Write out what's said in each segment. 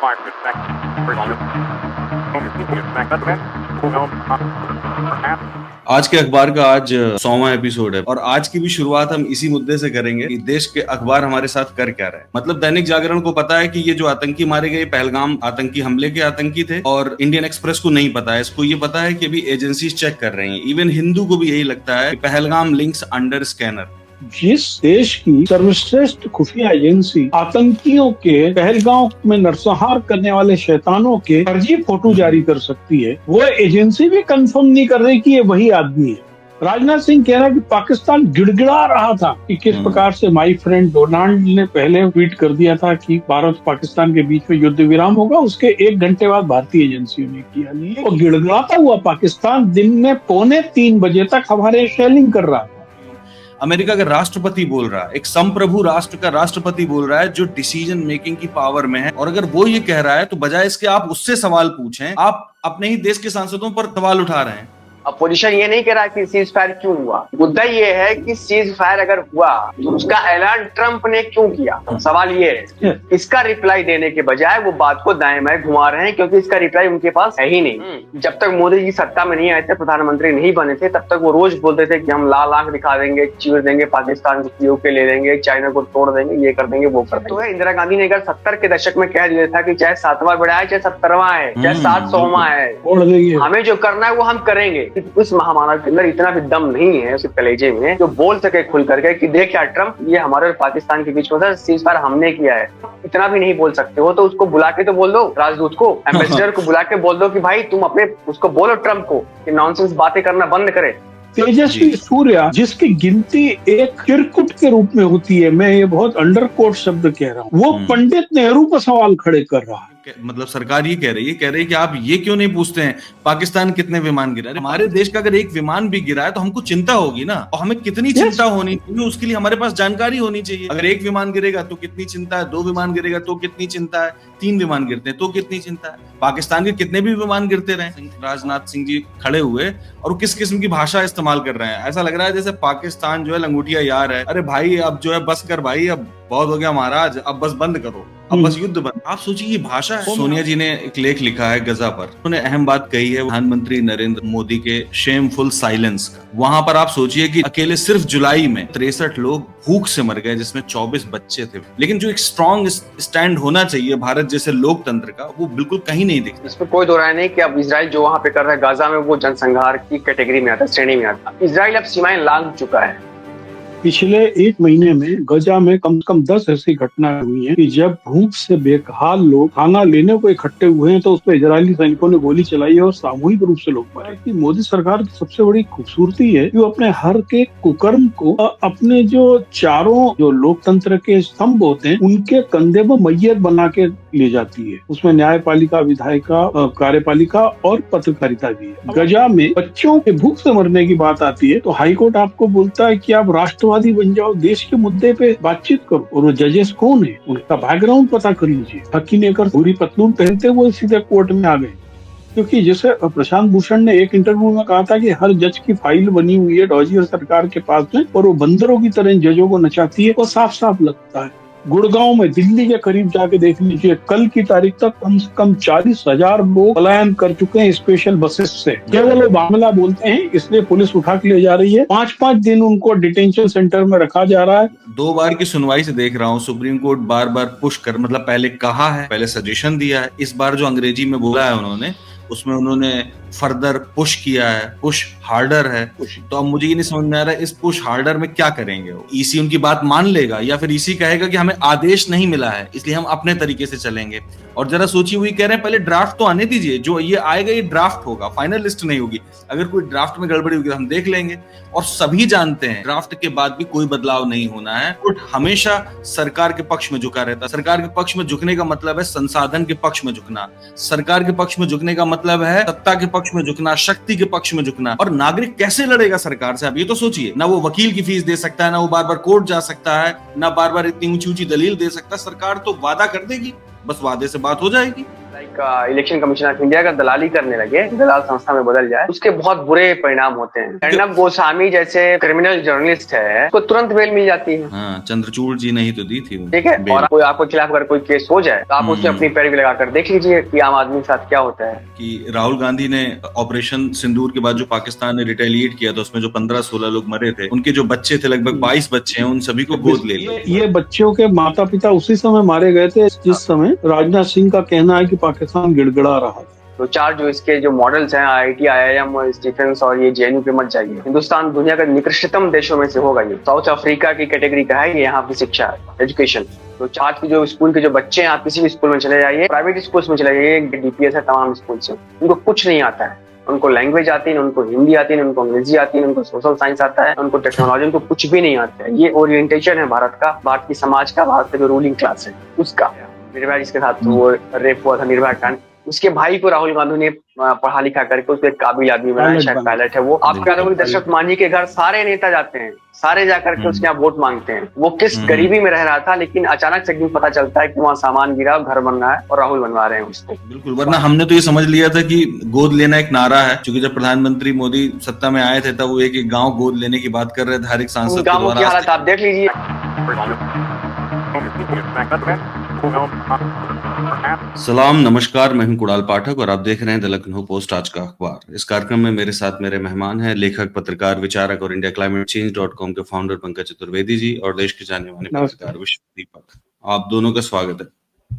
आज के अखबार का आज 100वां एपिसोड है और आज की भी शुरुआत हम इसी मुद्दे से करेंगे कि देश के अखबार हमारे साथ कर क्या रहे हैं। मतलब दैनिक जागरण को पता है कि ये जो आतंकी मारे गए पहलगाम आतंकी हमले के आतंकी थे और इंडियन एक्सप्रेस को नहीं पता है। इसको ये पता है कि अभी एजेंसीज चेक कर रही हैं। इवन हिंदू को भी यही लगता है कि पहलगाम लिंक्स अंडर स्कैनर। जिस देश की सर्वश्रेष्ठ खुफिया एजेंसी आतंकियों के पहलगांव में नरसंहार करने वाले शैतानों के फर्जी फोटो जारी कर सकती है, वो एजेंसी भी कंफर्म नहीं कर रही कि ये वही आदमी है। राजनाथ सिंह कह रहा है कि पाकिस्तान गिड़गिड़ा रहा था कि किस प्रकार से माय फ्रेंड डोनाल्ड ने पहले ट्वीट कर दिया था कि भारत पाकिस्तान के बीच में युद्ध विराम होगा, उसके 1 घंटे बाद भारतीय एजेंसियों ने किया नहीं। तो गिड़गिड़ाता हुआ पाकिस्तान दिन में 2:45 बजे तक हमारे शेलिंग कर रहा है। अमेरिका का राष्ट्रपति बोल रहा है, एक संप्रभु राष्ट्र का राष्ट्रपति बोल रहा है जो डिसीजन मेकिंग की पावर में है। और अगर वो ये कह रहा है तो बजाय इसके आप उससे सवाल पूछें, आप अपने ही देश के सांसदों पर सवाल उठा रहे हैं। अपोजिशन ये नहीं कह रहा कि सीज फायर क्यों हुआ। मुद्दा ये है कि सीज फायर अगर हुआ तो उसका ऐलान ट्रंप ने क्यों किया। सवाल ये है, इसका रिप्लाई देने के बजाय वो बात को दाएं बाएं घुमा रहे हैं क्योंकि इसका रिप्लाई उनके पास है ही नहीं। जब तक मोदी जी सत्ता में नहीं आए थे, प्रधानमंत्री नहीं बने थे, तब तक वो रोज बोलते थे कि हम लाल आंख दिखा देंगे, चीर देंगे, पाकिस्तान को पीओके ले लेंगे, चाइना को तोड़ देंगे, ये कर देंगे, वो कर देंगे। तो इंदिरा गांधी ने अगर 70 के दशक में कह दिया था कि चाहे 7वां बेड़ा है, चाहे 70वां है, चाहे 700वां है, हमें जो करना है वो हम करेंगे। उस महामानव के अंदर इतना भी दम नहीं है उसके कलेजे में जो बोल सके खुल करके कि देख यार ट्रंप, ये हमारे और पाकिस्तान के बीच में सीज फायर हमने किया है। इतना भी नहीं बोल सकते हो तो उसको बुला के तो बोल दो, राजदूत को, एम्बेसडर को बुला के बोल दो कि भाई तुम अपने उसको बोलो ट्रंप को कि नॉनसेंस बातें करना बंद करे। तेजस्वी सूर्या जिसकी गिनती एक चिरकुट के रूप में होती है, मैं ये बहुत अंडरकोट शब्द कह रहा हूँ, वो पंडित नेहरू पर सवाल खड़े कर रहा है। मतलब सरकार ये कह रही है कि आप ये क्यों नहीं पूछते हैं पाकिस्तान कितने विमान गिरा। हमारे देश का अगर एक विमान भी गिरा है तो हमको चिंता होगी ना, और हमें कितनी चिंता होनी चाहिए उसके लिए हमारे पास जानकारी होनी चाहिए। अगर 1 विमान गिरेगा तो कितनी चिंता है, 2 विमान गिरेगा तो कितनी चिंता है, 3 विमान गिरते हैं तो कितनी चिंता है, पाकिस्तान के कितने भी विमान गिरते रहे। राजनाथ सिंह जी खड़े हुए और किस किस्म की भाषा इस्तेमाल कर रहे हैं, ऐसा लग रहा है जैसे पाकिस्तान जो है लंगोटिया यार है। अरे भाई अब जो है बस कर भाई, अब बहुत हो गया महाराज, अब बस बंद करो, अब बस युद्ध बंद। आप सोचिए ये भाषा है। सोनिया जी ने एक लेख लिखा है गजा पर, उन्होंने अहम बात कही है प्रधानमंत्री नरेंद्र मोदी के शेमफुल साइलेंस का। वहां पर आप सोचिए कि अकेले सिर्फ जुलाई में 63 लोग भूख से मर गए, जिसमें 24 बच्चे थे। लेकिन जो एक स्ट्रॉन्ग स्टैंड होना चाहिए भारत जैसे लोकतंत्र का, वो बिल्कुल कहीं नहीं दिखता। इसमें कोई दो राय नहीं कि अब इजराइल जो वहां पे कर रहा है गाजा में, वो जनसंहार की कैटेगरी में आता है, श्रेणी में आता है। इजराइल अब सीमाएं लांघ चुका है। पिछले 1 महीने में गजा में कम से कम 10 ऐसी घटनाएं हुई हैं कि जब भूख से बेहाल लोग खाना लेने को इकट्ठे हुए हैं तो उस पर इजरायली सैनिकों ने गोली चलाई है और सामूहिक रूप से लोग मरे। कि मोदी सरकार की सबसे बड़ी खूबसूरती है कि वो अपने हर के कुकर्म को अपने जो चारों जो लोकतंत्र के स्तंभ होते हैं उनके कंधे में मैयत बना के ले जाती है। उसमें न्यायपालिका, विधायिका, कार्यपालिका और पत्रकारिता भी है। गजा में बच्चों के भूख से मरने की बात आती है तो हाईकोर्ट आपको बोलता है कि आप राष्ट्रवादी बन जाओ, देश के मुद्दे पे बातचीत करो। और वो जजेस कौन है, उनका बैकग्राउंड पता कर लीजिए। हकी ने कर पूरी पतलून पहनते वो सीधे कोर्ट में आ गए, क्योंकि जैसे प्रशांत भूषण ने एक इंटरव्यू में कहा था कि हर जज की फाइल बनी हुई है डॉजियर सरकार के पास में और वो बंदरों की तरह जजों को नचाती है, वो साफ साफ लगता है। गुड़गांव में दिल्ली के करीब जाके देख लीजिए, कल की तारीख तक कम से कम 40,000 लोग पलायन कर चुके हैं स्पेशल बसेस से। केवल वो मामला बोलते हैं इसलिए पुलिस उठा के ले जा रही है। 5-5 दिन उनको डिटेंशन सेंटर में रखा जा रहा है। 2 बार की सुनवाई से देख रहा हूँ सुप्रीम कोर्ट बार बार पुश कर, मतलब पहले कहा है, पहले सजेशन दिया है, इस बार जो अंग्रेजी में बोला है उन्होंने, उसमें उन्होंने फर्दर पुश किया है, पुश हार्डर है। तो अब मुझे ये नहीं समझ में आ रहा है इस पुश हार्डर में क्या करेंगे वो। ईसी उनकी बात मान लेगा या फिर ईसी कहेगा कि हमें आदेश नहीं मिला है इसलिए हम अपने तरीके से चलेंगे। और जरा सोचिए, वही कह रहे हैं पहले ड्राफ्ट तो आने दीजिए, जो ये आएगा ये ड्राफ्ट होगा, फाइनल लिस्ट नहीं होगी। अगर कोई ड्राफ्ट में गड़बड़ी होगी तो हम देख लेंगे। और सभी जानते हैं ड्राफ्ट के बाद भी कोई बदलाव नहीं होना है। कोर्ट हमेशा सरकार के पक्ष में झुका रहता है। सरकार के पक्ष में झुकने का मतलब है संसाधन के पक्ष में झुकना, सरकार के पक्ष में झुकने का मतलब है सत्ता के पक्ष में झुकना, शक्ति के पक्ष में झुकना। और नागरिक कैसे लड़ेगा सरकार से, आप ये तो सोचिए। ना वो वकील की फीस दे सकता है, ना वो बार बार कोर्ट जा सकता है, ना बार बार इतनी ऊंची ऊंची दलील दे सकता है। सरकार तो वादा कर देगी, बस वादे से बात हो जाएगी। इलेक्शन कमीशन ऑफ इंडिया का दलाली करने लगे, दलाल संस्था में बदल जाए, उसके बहुत बुरे परिणाम होते हैं। अर्नब गोस्वामी जैसे क्रिमिनल जर्नलिस्ट है, उसको तुरंत बेल मिल जाती है। हाँ, चंद्रचूड़ जी ने ही तो दी थी ठीक है, और कोई आपके खिलाफ अगर कोई केस हो जाए तो आप उसमें अपनी पैरवी लगाकर देख लीजिए कि आम आदमी के साथ क्या होता है। कि राहुल गांधी ने ऑपरेशन सिंदूर के बाद जो पाकिस्तान ने रिटेलिएट किया था, उसमें जो 15-16 लोग मरे थे, उनके जो बच्चे थे, लगभग 22 बच्चे हैं, उन सभी को गोद ले लिया। ये बच्चों के माता पिता उसी समय मारे गए थे जिस समय राजनाथ सिंह का कहना है कि पाकिस्तान गिड़गिड़ा रहा था। तो चार जो इसके जो मॉडल्स हैं, IIT, IIM, डिफेंस और ये JNU पे मत जाइए। हिंदुस्तान दुनिया का निकृष्टतम देशों में से होगा। ये साउथ अफ्रीका की कैटेगरी का है, ये यहाँ की शिक्षा है, एजुकेशन। तो चार की जो स्कूल के जो बच्चे हैं, आप किसी भी स्कूल में चले जाइए, प्राइवेट स्कूल्स में चले जाइए, DPS है तमाम स्कूल से, उनको कुछ नहीं आता है। उनको लैंग्वेज आती है, उनको हिंदी आती है, उनको अंग्रेजी आती है, उनको सोशल साइंस आता है, उनको टेक्नोलॉजी, उनको कुछ भी नहीं आता है। ये ओरिएंटेशन है भारत का, भारत की समाज का, भारत का जो रूलिंग क्लास है उसका। निर्भया जिसके साथ वो रेप हुआ था, निर्भया कांड, उसके भाई को राहुल गांधी ने पढ़ा लिखा करके उसको एक काबिल आदमी बनाया, शायद पायलट है वो। आपका दशरथ मांझी के घर सारे नेता जाते हैं, सारे जाकर के उसके यहाँ वोट मांगते हैं। वो किस गरीबी में रह रहा था, लेकिन अचानक से एक दिन पता चलता है कि वहाँ सामान गिरा, घर बन रहा है और राहुल बनवा रहे हैं उसको। बिल्कुल, वरना हमने तो ये समझ लिया था कि गोद लेना एक नारा है, क्योंकि जब प्रधानमंत्री मोदी सत्ता में आए थे तब वो एक गांव गोद लेने की बात कर रहे थे हर एक सांसद के द्वारा। गांवों की हालत आप देख लीजिए। सलाम, नमस्कार, मैं हूं कुणाल पाठक और आप देख रहे हैं द लखनऊ पोस्ट, आज का अखबार। इस कार्यक्रम में मेरे साथ मेरे मेहमान हैं लेखक, पत्रकार, विचारक और indiaclimatechange.com के फाउंडर पंकज चतुर्वेदी जी और देश के जाने माने पत्रकार विश्व दीपक। आप दोनों का स्वागत है।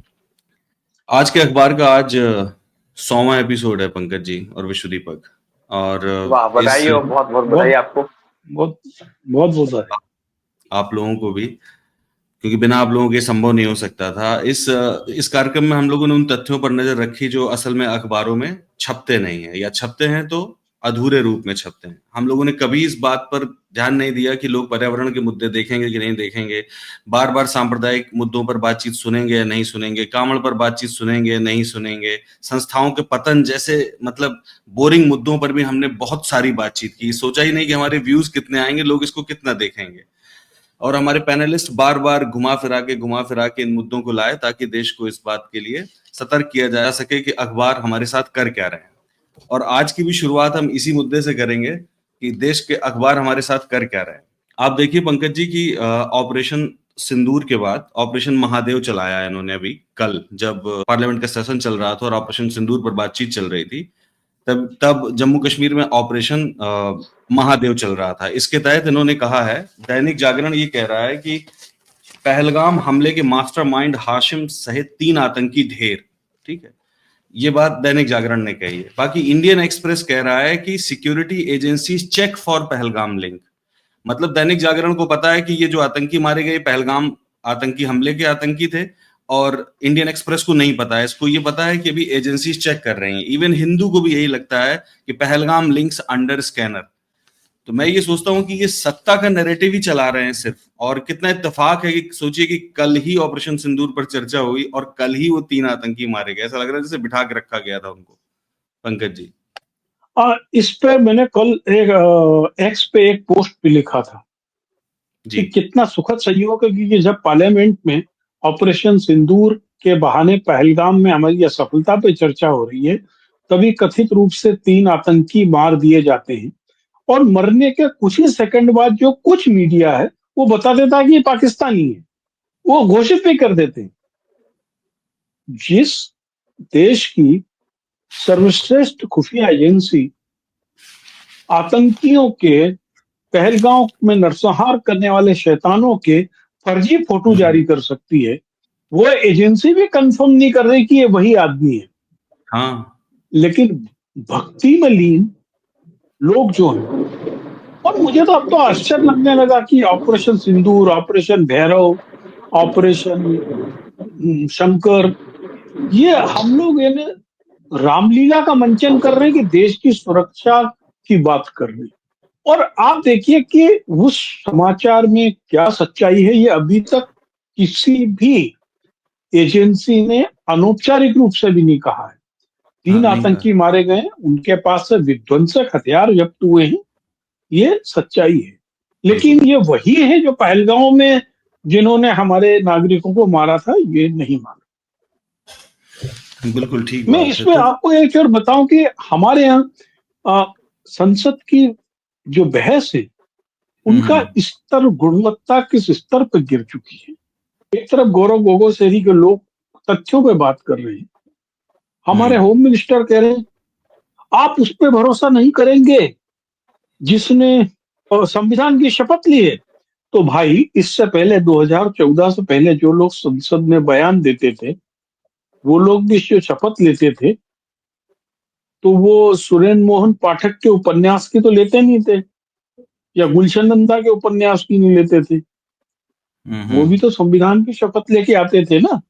आज के अखबार का आज 100वां एपिसोड है पंकज जी और विश्व दीपक। और वाह, बधाई हो, बहुत बहुत बधाई आपको। बहुत बहुत बधाई आप लोगों को भी, क्योंकि बिना आप लोगों के संभव नहीं हो सकता था। इस कार्यक्रम में हम लोगों ने उन तथ्यों पर नजर रखी जो असल में अखबारों में छपते नहीं है, या छपते हैं तो अधूरे रूप में छपते हैं। हम लोगों ने कभी इस बात पर ध्यान नहीं दिया कि लोग पर्यावरण के मुद्दे देखेंगे कि नहीं देखेंगे, बार बार सांप्रदायिक मुद्दों पर बातचीत सुनेंगे या नहीं सुनेंगे, कांवड़ पर बातचीत सुनेंगे या नहीं सुनेंगे, संस्थाओं के पतन जैसे मतलब बोरिंग मुद्दों पर भी हमने बहुत सारी बातचीत की। सोचा ही नहीं कि हमारे व्यूज कितने आएंगे, लोग इसको कितना देखेंगे। और हमारे पैनलिस्ट बार बार घुमा फिरा के इन मुद्दों को लाए ताकि देश को इस बात के लिए सतर्क किया जा सके कि अखबार हमारे साथ कर क्या रहे हैं। और आज की भी शुरुआत हम इसी मुद्दे से करेंगे कि देश के अखबार हमारे साथ कर क्या रहे हैं। आप देखिए पंकज जी की ऑपरेशन सिंदूर के बाद ऑपरेशन महादेव चलाया इन्होंने अभी कल, जब पार्लियामेंट का सेशन चल रहा था और ऑपरेशन सिंदूर पर बातचीत चल रही थी, तब जम्मू कश्मीर में ऑपरेशन महादेव चल रहा था। इसके तहत इन्होंने कहा है, दैनिक जागरण ये कह रहा है कि पहलगाम हमले के मास्टरमाइंड हाशिम सहित 3 आतंकी ढेर। ठीक है, ये बात दैनिक जागरण ने कही है। बाकी इंडियन एक्सप्रेस कह रहा है कि security agencies check for Pahalgam link. मतलब दैनिक जागरण को पता है कि ये जो आतंकी मारे गए पहलगाम आतंकी हमले के आतंकी थे, और इंडियन एक्सप्रेस को नहीं पता है। इसको ये पता है कि अभी एजेंसीज चेक कर रही हैं। इवन हिंदू को भी यही लगता है कि पहलगाम लिंक्स अंडर स्कैनर। तो मैं ये सोचता हूं कि ये सत्ता का नैरेटिव ही चला रहे हैं सिर्फ। और कितना इत्तेफाक है कि सोचिए कि कल ही ऑपरेशन सिंदूर पर चर्चा हुई और कल ही वो 3 आतंकी मारे गए। ऐसा लग रहा है जैसे बिठा के रखा गया था उनको। पंकज जी, इस पे मैंने कल एक एक्स पे एक पोस्ट भी लिखा था कि कितना सुखद संयोग है कि जब पार्लियामेंट में ऑपरेशन सिंदूर के बहाने पहलगाम में हमारी असफलता पे चर्चा हो रही है, तभी कथित रूप से 3 आतंकी मार दिए जाते हैं और मरने के कुछ ही सेकंड बाद जो कुछ मीडिया है वो बता देता है कि ये पाकिस्तानी है, वो घोषित भी कर देते हैं। जिस देश की सर्वश्रेष्ठ खुफिया एजेंसी आतंकियों के पहलगांव में नरसंहार करने वाले शैतानों के फर्जी फोटो जारी कर सकती है, वो एजेंसी भी कंफर्म नहीं कर रही कि ये वही आदमी है। हाँ, लेकिन भक्ति में लीन लोग जो हैं, और मुझे तो अब तो आश्चर्य लगने लगा कि ऑपरेशन सिंदूर, ऑपरेशन भैरव, ऑपरेशन शंकर, ये हम लोग रामलीला का मंचन कर रहे हैं कि देश की सुरक्षा की बात कर रहे हैं। और आप देखिए कि उस समाचार में क्या सच्चाई है, ये अभी तक किसी भी एजेंसी ने अनौपचारिक रूप से भी नहीं कहा है। 3 आतंकी मारे गए, उनके पास से विध्वंसक हथियार जब्त हुए हैं, ये सच्चाई है। लेकिन ये वही है जो पहलगाम में जिन्होंने हमारे नागरिकों को मारा था, ये नहीं माना। बिल्कुल ठीक मैं बात है। इसमें तो आपको एक और बताऊं कि हमारे यहाँ संसद की जो बहस है उनका हम्म स्तर, गुणवत्ता किस स्तर पर गिर चुकी है। एक तरफ गौरव गोगोई के लोग तथ्यों पे बात कर रहे हैं, हमारे हम्म होम मिनिस्टर कह रहे हैं आप उस पर भरोसा नहीं करेंगे जिसने संविधान की शपथ ली है। तो भाई इससे पहले 2014 से पहले जो लोग संसद में बयान देते थे वो लोग भी जो शपथ लेते थे तो वो सुरेंद्र मोहन पाठक के उपन्यास की तो लेते नहीं थे, या गुलशन नंदा के उपन्यास की नहीं लेते थे। वो भी हम्म तो संविधान की शपथ लेके आते थे ना।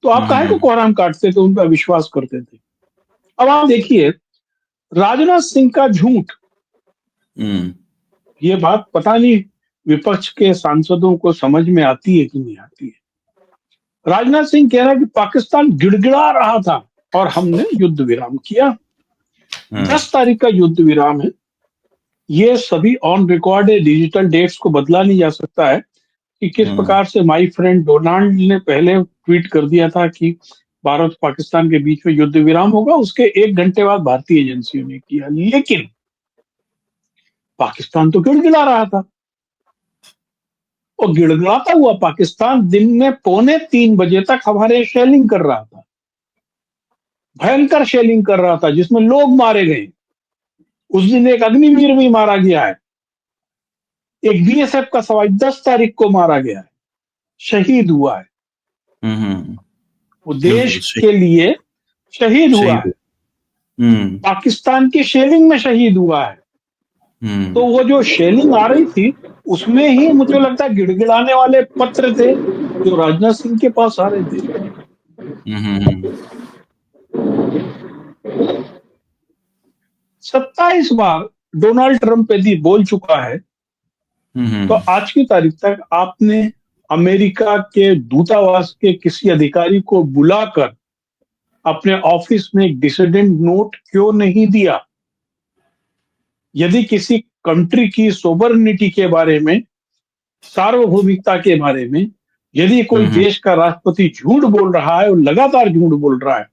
तो आप काहे को हम्म कोहराम काटते थे, उन पर विश्वास करते थे। अब आप देखिए राजनाथ सिंह का झूठ, हम्म ये बात पता नहीं विपक्ष के सांसदों को समझ में आती है कि नहीं आती है। राजनाथ सिंह कह रहा है कि पाकिस्तान गिड़गिड़ा रहा था और हमने युद्ध विराम किया। हम्म 10 तारीख का युद्ध विराम है, ये सभी ऑन रिकॉर्ड है, डिजिटल डेट्स को बदला नहीं जा सकता है कि किस हम्म प्रकार से माय फ्रेंड डोनाल्ड ने पहले ट्वीट कर दिया था कि भारत पाकिस्तान के बीच में युद्ध विराम होगा, उसके 1 घंटे बाद भारतीय एजेंसियों ने किया। लेकिन पाकिस्तान तो गिड़गिड़ा रहा था, और गिड़गिड़ाता हुआ पाकिस्तान दिन में 2:45 बजे तक हमारे शेलिंग कर रहा था, भयंकर शेलिंग कर रहा था जिसमें लोग मारे गए। उस दिन एक अग्निवीर भी मारा गया है, एक बीएसएफ का सवाई 10 तारीख को मारा गया है, शहीद हुआ है। हम्म वो देश बिल्कुल सही। के लिए शहीद हुआ शहीद है, हुए। हम्म पाकिस्तान की शेलिंग में शहीद हुआ है। तो हम्म वो जो शेलिंग आ रही थी उसमें ही मुझे लगता है गिड़गिड़ाने वाले पत्र थे जो राजनाथ सिंह के पास आ रहे थे। हम्म 27 बार डोनाल्ड ट्रंप यदि बोल चुका है तो हम्म आज की तारीख तक आपने अमेरिका के दूतावास के किसी अधिकारी को बुलाकर अपने ऑफिस में एक डिसिडेंट नोट क्यों नहीं दिया। यदि किसी कंट्री की सोबर्निटी के बारे में, सार्वभौमिकता के बारे में यदि कोई हम्म देश का राष्ट्रपति झूठ बोल रहा है और लगातार झूठ बोल रहा है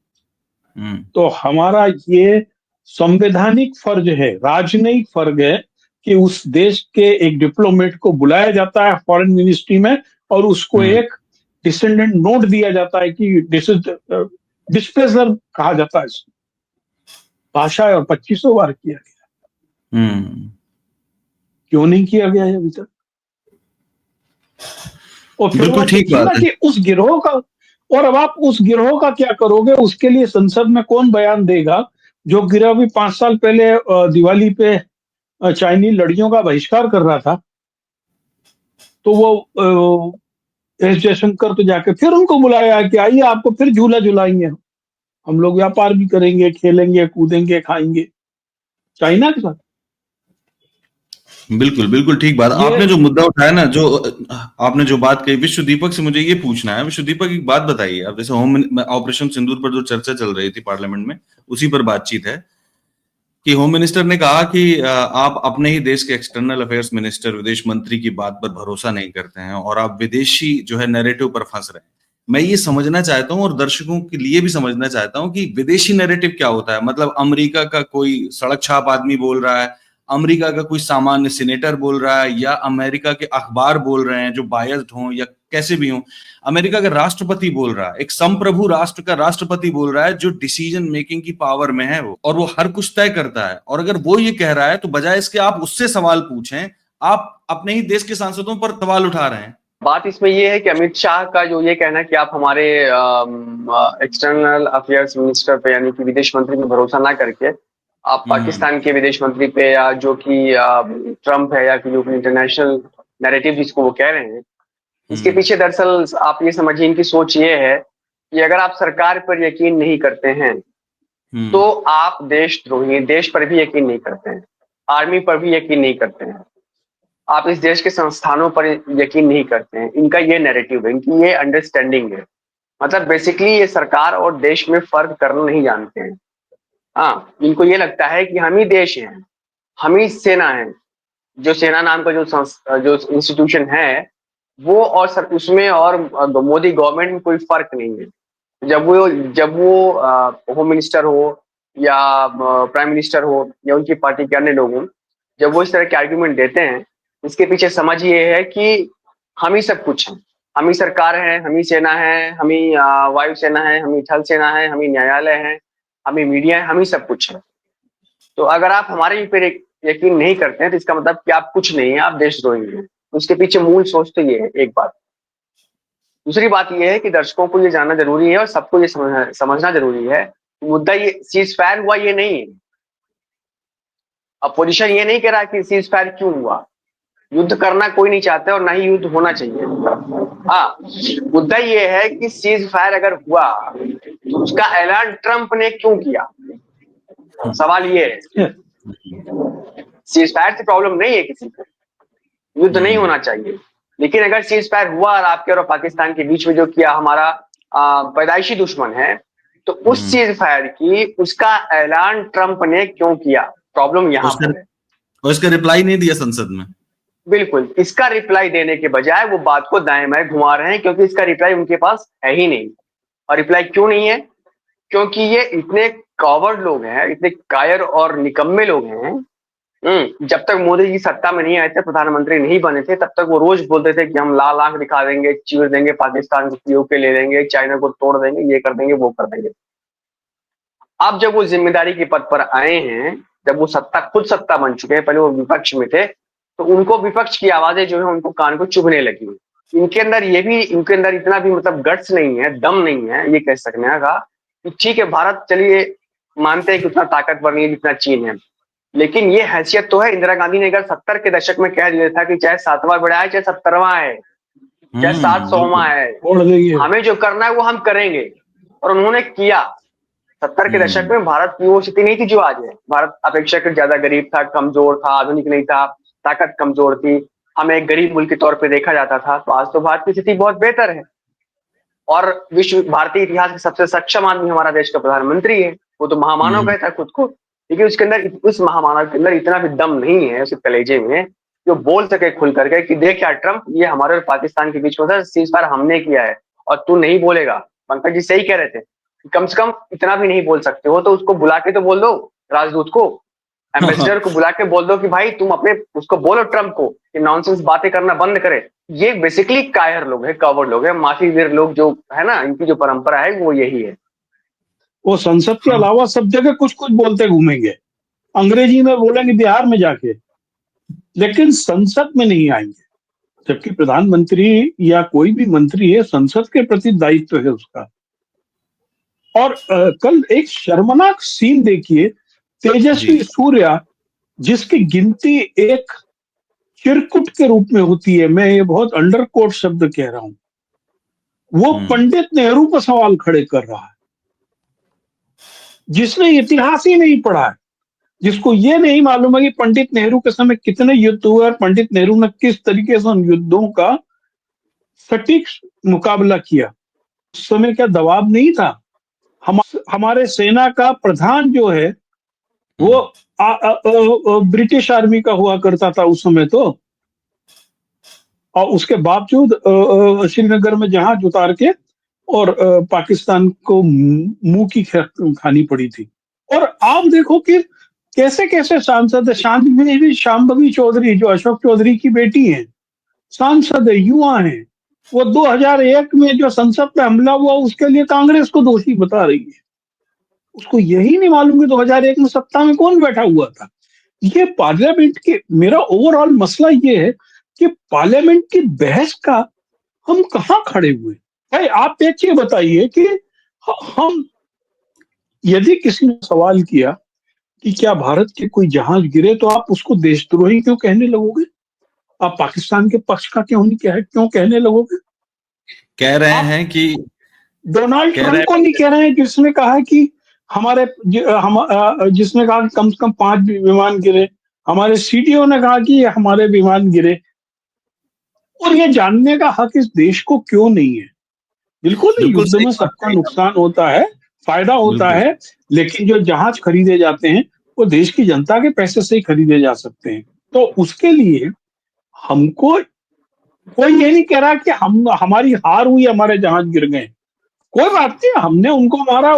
हम्म तो हमारा ये संवैधानिक फर्ज है, राजनयिक फर्ज है कि उस देश के एक डिप्लोमेट को बुलाया जाता है फॉरेन मिनिस्ट्री में और उसको हम्म एक डिसेंडेंट नोट दिया जाता है कि डिस्प्लेजर कहा जाता है इसको। भाषा है और 2500 बार किया गया, हम्म क्यों नहीं किया गया है अभी तक। और फिर बिल्कुल आप ठीक देखिए ना बात है। कि उस गिरोह का, और अब आप उस गिरोह का क्या करोगे, उसके लिए संसद में कौन बयान देगा। जो गिरोह भी 5 साल पहले दिवाली पे चाइनीज लड़कियों का बहिष्कार कर रहा था, तो वो एस जयशंकर तो जाके फिर उनको बुलाया कि आइए आपको फिर झूला झुलाएंगे, हम लोग व्यापार भी करेंगे, खेलेंगे, कूदेंगे, खाएंगे चाइना के साथ। बिल्कुल बिल्कुल ठीक बात। ये आपने जो मुद्दा उठाया ना, जो आपने जो बात कही, विश्व दीपक से मुझे ये पूछना है। विश्व दीपक, एक बात बताइए। अब जैसे होम ऑपरेशन सिंदूर पर जो चर्चा चल रही थी पार्लियामेंट में, उसी पर बातचीत है कि होम मिनिस्टर ने कहा कि आप अपने ही देश के एक्सटर्नल अफेयर्स मिनिस्टर, विदेश मंत्री की बात पर भरोसा नहीं करते हैं और आप विदेशी जो है नैरेटिव पर फंस रहे हैं। मैं ये समझना चाहता हूं और दर्शकों के लिए भी समझना चाहता हूं कि विदेशी नैरेटिव क्या होता है। मतलब अमेरिका का कोई सड़क छाप आदमी बोल रहा है, अमेरिका का कोई सामान्य सीनेटर बोल रहा है, या अमेरिका के अखबार बोल रहे हैं जो बायस्ड हों या कैसे भी हों, अमेरिका का राष्ट्रपति बोल रहा है, एक संप्रभु राष्ट्र का राष्ट्रपति बोल रहा है जो डिसीजन मेकिंग की पावर में है वो, और वो हर कुछ तय करता है। और अगर वो ये कह रहा है तो बजाय इसके आप उससे सवाल पूछें, आप अपने ही देश के सांसदों पर सवाल उठा रहे हैं। बात इसमें ये है कि अमित शाह का जो ये कहना कि आप हमारे एक्सटर्नल अफेयर्स मिनिस्टर पे यानी कि विदेश मंत्री पे भरोसा ना करके आप हम्म पाकिस्तान के विदेश मंत्री पे, या जो कि ट्रंप है, या कि जो कि इंटरनेशनल नैरेटिव जिसको वो कह रहे हैं, इसके हम्म पीछे दरअसल आप ये समझिए, इनकी सोच ये है कि अगर आप सरकार पर यकीन नहीं करते हैं तो हम्म आप देशद्रोही, देश पर भी यकीन नहीं करते हैं, आर्मी पर भी यकीन नहीं करते हैं, आप इस देश के संस्थानों पर यकीन नहीं करते हैं। इनका ये नैरेटिव है, इनकी ये अंडरस्टैंडिंग है। मतलब बेसिकली ये सरकार और देश में फर्क करना नहीं जानते हैं। हाँ, इनको ये लगता है कि हम ही देश हैं, हम ही सेना है। जो सेना नाम का जो इंस्टीट्यूशन है वो, और उसमें और मोदी गवर्नमेंट में कोई फर्क नहीं है। जब वो होम मिनिस्टर हो या प्राइम मिनिस्टर हो या उनकी पार्टी के अन्य लोग हों, जब वो इस तरह के आर्ग्यूमेंट देते हैं, इसके पीछे समझ ये है कि हम ही सब कुछ हैं, हम ही सरकार है, हम ही सेना है, हम ही वायु सेना है, हम ही थल सेना है, हम ही न्यायालय है, हम ही मीडिया है, हम ही सब कुछ है। तो अगर आप हमारे ऊपर यकीन नहीं करते हैं तो इसका मतलब कि आप कुछ नहीं है, आप देशद्रोही हैं। उसके पीछे मूल सोच तो ये है, एक बात। दूसरी बात ये है कि दर्शकों को ये जानना जरूरी है और सबको ये समझना जरूरी है, मुद्दा ये सीज फायर हुआ ये नहीं है। अपोजिशन ये नहीं कह रहा कि सीज फायर क्यों हुआ, युद्ध करना कोई नहीं चाहता और ना ही युद्ध होना चाहिए। हाँ, मुद्दा ये है कि सीज फायर अगर हुआ तो उसका ऐलान ट्रंप ने क्यों किया। सवाल ये है, सीज फायर से प्रॉब्लम नहीं है किसी को, युद्ध नहीं होना चाहिए, लेकिन अगर सीज फायर हुआ और आपके और पाकिस्तान के बीच में जो किया हमारा पैदाइशी दुश्मन है, तो उस सीज फायर की उसका ऐलान ट्रंप ने क्यों किया, प्रॉब्लम यहां पर है। उसका रिप्लाई नहीं दिया संसद में। बिल्कुल, इसका रिप्लाई देने के बजाय वो बात को दाएं बाएं घुमा रहे हैं, क्योंकि इसका रिप्लाई उनके पास है ही नहीं। और रिप्लाई क्यों नहीं है, क्योंकि ये इतने कॉवर्ड लोग हैं, इतने कायर और निकम्मे लोग हैं। जब तक मोदी जी सत्ता में नहीं आए थे, प्रधानमंत्री नहीं बने थे, तब तक वो रोज बोलते थे कि हम लाल आंख दिखा देंगे, चीर देंगे, पाकिस्तान को पीओके ले लेंगे, चाइना को तोड़ देंगे, ये कर देंगे, वो कर देंगे। अब जब वो जिम्मेदारी के पद पर आए हैं, जब वो खुद सत्ता बन चुके हैं, पहले वो विपक्ष में थे, तो उनको विपक्ष की आवाजें जो है उनको कान को चुभने लगी। इनके अंदर इतना भी मतलब गट्स नहीं है, दम नहीं है ये कह सकने का कि ठीक है भारत, चलिए मानते हैं कि उतना ताकतवर नहीं है जितना चीन है, लेकिन ये हैसियत तो है। इंदिरा गांधी ने अगर 70 के दशक में कह दिया था कि चाहे 7वां बेड़ा है, चाहे 70वां है, चाहे 700वां है, हमें जो करना है वो हम करेंगे, और उन्होंने किया। 70 के दशक में भारत की वो स्थिति नहीं थी जो आज है। भारत अपेक्षाकृत ज्यादा गरीब था, कमजोर था, आधुनिक नहीं था, ताकत कमजोर थी, हमें एक गरीब मुल्क के तौर पे देखा जाता था। तो आज तो भारत की स्थिति बहुत बेहतर है, और विश्व भारतीय इतिहास के सबसे सक्षम आदमी हमारा देश का प्रधानमंत्री है। वो तो महामानव कहता है खुद को, लेकिन उसके अंदर, उस महामानव के अंदर इतना भी दम नहीं है उसके कलेजे में जो बोल सके खुल करके कि देख यार ट्रंप, ये हमारे और पाकिस्तान के बीच में था, सीज फायर हमने किया है और तू नहीं बोलेगा। पंकज जी सही कह रहे थे, कम से कम इतना भी नहीं बोल सकते हो तो उसको बुला के तो बोल दो, राजदूत को, एम्बेसडर को बुला के बोल दो कि भाई तुम अपने उसको बोलो ट्रंप को कि नॉनसेंस बातें करना बंद करे। ये बेसिकली कायर लोग है, कवर्ड लोग है, माफी वीर लोग जो है ना, इनकी जो परंपरा है वो यही है। वो संसद के अलावा सब जगह कुछ कुछ बोलते घूमेंगे, अंग्रेजी में बोलेंगे बिहार में जाके, लेकिन संसद में नहीं आएंगे। जबकि प्रधानमंत्री या कोई भी मंत्री है, संसद के प्रति दायित्व है उसका। और कल एक शर्मनाक सीन देखिए, तेजस्वी सूर्या जिसकी गिनती एक चिरकुट के रूप में होती है, मैं ये बहुत अंडरकोट शब्द कह रहा हूं, वो पंडित नेहरू पर सवाल खड़े कर रहा है, जिसने इतिहास ही नहीं पढ़ा है, जिसको ये नहीं मालूम है कि पंडित नेहरू के समय कितने युद्ध हुए और पंडित नेहरू ने किस तरीके से उन युद्धों का सटीक मुकाबला किया। उस समय क्या दबाव नहीं था? हमारे सेना का प्रधान जो है वो ब्रिटिश आर्मी का हुआ करता था उस समय तो, और उसके बावजूद श्रीनगर में जहाज उतार के और पाकिस्तान को मुंह की खानी पड़ी थी। और आप देखो कि कैसे कैसे सांसद है, शांभवी चौधरी जो अशोक चौधरी की बेटी है, सांसद है, युवा है, वो 2001 में जो संसद पे हमला हुआ उसके लिए कांग्रेस को दोषी बता रही है। उसको यही नहीं मालूम कि 2001 में सत्ता में कौन बैठा हुआ था। ये पार्लियामेंट के, मेरा ओवरऑल मसला ये है कि पार्लियामेंट की बहस का हम कहाँ खड़े हुए। भाई आप एक चीज बताइए कि हम, यदि किसी ने सवाल किया कि क्या भारत के कोई जहाज गिरे तो आप उसको देशद्रोही क्यों कहने लगोगे? आप पाकिस्तान के पक्ष का क्यों कहने लगोगे? कह रहे हैं कि डोनाल्ड ट्रंप को नहीं कह रहे हैं जिसने कहा कि जिसने कहा कि कम से कम 5 विमान गिरे, हमारे सीडीओ ने कहा कि हमारे विमान गिरे, और ये जानने का हक इस देश को क्यों नहीं है? बिल्कुल नहीं, युद्ध में सबका नुकसान होता है, फायदा होता है, लेकिन जो जहाज खरीदे जाते हैं वो देश की जनता के पैसे से ही खरीदे जा सकते हैं। तो उसके लिए हमको कोई ये नहीं कह रहा कि हमारी हार हुई, हमारे जहाज गिर गए। कोई बात नहीं, हमने उनको मारा